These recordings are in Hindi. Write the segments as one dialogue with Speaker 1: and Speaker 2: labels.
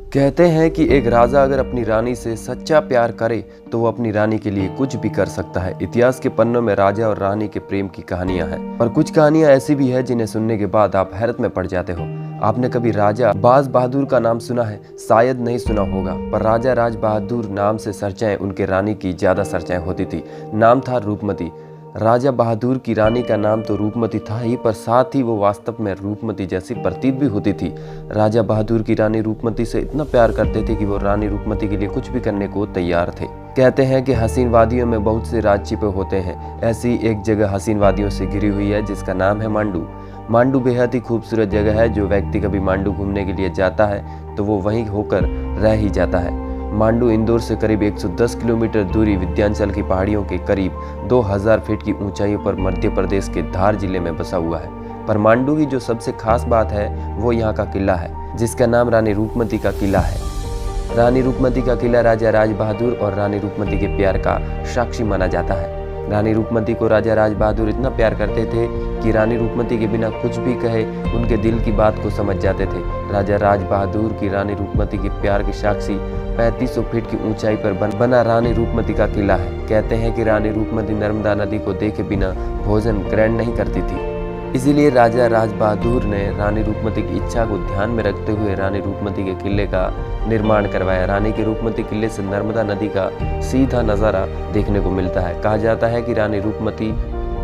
Speaker 1: कहते हैं कि एक राजा अगर अपनी रानी से सच्चा प्यार करे तो वो अपनी रानी के लिए कुछ भी कर सकता है। इतिहास के पन्नों में राजा और रानी के प्रेम की कहानियां हैं, पर कुछ कहानियां ऐसी भी है जिन्हें सुनने के बाद आप हैरत में पड़ जाते हो। आपने कभी राजा बाज बहादुर का नाम सुना है? शायद नहीं सुना होगा, पर राजा राज बहादुर नाम से चर्चाएं उनके रानी की ज्यादा चर्चाएं होती थी। नाम था रूपमती। राजा बहादुर की रानी का नाम तो रूपमती था ही, पर साथ ही वो वास्तव में रूपमती जैसी प्रतीत भी होती थी। राजा बहादुर की रानी रूपमती से इतना प्यार करते थे कि वो रानी रूपमती के लिए कुछ भी करने को तैयार थे। कहते हैं कि हसीन वादियों में बहुत से राज छिपे होते हैं। ऐसी एक जगह हसीन वादियों से घिरी हुई है जिसका नाम है मांडू। मांडू बेहद ही खूबसूरत जगह है। जो व्यक्ति कभी मांडू घूमने के लिए जाता है तो वो वहीं होकर रह ही जाता है। मांडू इंदौर से करीब 110 किलोमीटर दूरी विंध्याचल की पहाड़ियों के करीब 2000 फीट की ऊंचाइयों पर मध्य प्रदेश के धार जिले में बसा हुआ है। पर मांडू की जो सबसे खास बात है वो यहाँ का किला है, जिसका नाम रानी रूपमती का किला है। रानी रूपमती का किला राजा राज बहादुर और रानी रूपमती के प्यार का साक्षी माना जाता है। रानी रूपमती को राजा राज बहादुर इतना प्यार करते थे कि रानी रूपमती के बिना कुछ भी कहे उनके दिल की बात को समझ जाते थे। राजा राज बहादुर की रानी रूपमती के प्यार की साक्षी 3500 फीट की ऊंचाई पर बना रानी रूपमती का किला है। कहते हैं कि रानी रूपमती नर्मदा नदी को देखे बिना भोजन ग्रहण नहीं करती थी, इसीलिए राजा राज बहादुर ने रानी रूपमती की इच्छा को ध्यान में रखते हुए रानी रूपमती के किले का निर्माण करवाया। रानी के रूपमती किले से नर्मदा नदी का सीधा नज़ारा देखने को मिलता है। कहा जाता है कि रानी रूपमती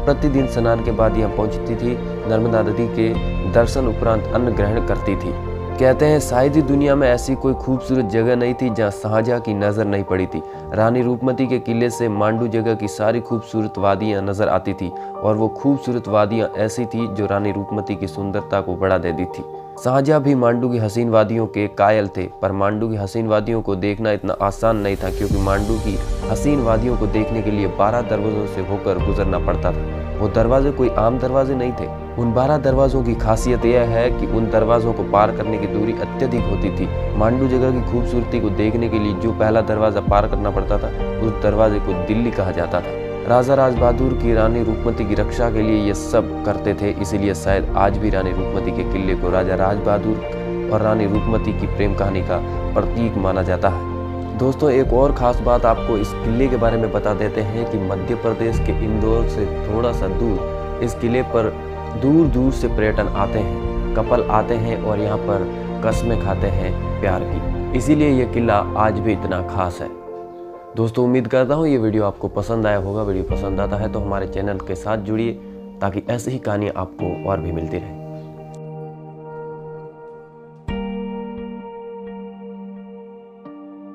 Speaker 1: प्रतिदिन स्नान के बाद यहाँ पहुंचती थी। नर्मदा नदी के दर्शन उपरांत अन्न ग्रहण करती थी। कहते हैं शायद ही दुनिया में ऐसी कोई खूबसूरत जगह नहीं थी जहाँ शाहजहां की नज़र नहीं पड़ी थी। रानी रूपमती के किले से मांडू जगह की सारी खूबसूरत वादियाँ नजर आती थी, और वो खूबसूरत वादियाँ ऐसी थी जो रानी रूपमती की सुंदरता को बढ़ा देती थी। शाहजहां भी मांडू की हसीन वादियों के कायल थे, पर मांडू की हसीन वादियों को देखना इतना आसान नहीं था, क्योंकि मांडू की हसीन वादियों को देखने के लिए 12 दरवाजों से होकर गुजरना पड़ता था। वो दरवाजे कोई आम दरवाजे नहीं थे। उन 12 दरवाजों की खासियत यह है कि उन दरवाजों को पार करने की दूरी अत्यधिक होती थी। मांडू जगह की खूबसूरती को देखने के लिए जो पहला दरवाजा पार करना पड़ता था, उस दरवाजे को दिल्ली कहा जाता था। राजा राज बहादुर की रानी रूपमती की रक्षा के लिए ये सब करते थे, इसीलिए शायद आज भी रानी रूपमती के किले को राजा राज बहादुर और रानी रूपमती की प्रेम कहानी का प्रतीक माना जाता है। दोस्तों, एक और ख़ास बात आपको इस किले के बारे में बता देते हैं कि मध्य प्रदेश के इंदौर से थोड़ा सा दूर इस किले पर दूर दूर से पर्यटन आते हैं, कपल आते हैं और यहाँ पर कस्में खाते हैं प्यार की। इसीलिए ये किला आज भी इतना खास है। दोस्तों, उम्मीद करता हूँ ये वीडियो आपको पसंद आया होगा। वीडियो पसंद आता है तो हमारे चैनल के साथ जुड़िए, ताकि ऐसी ही कहानियाँ आपको और भी मिलती रहे।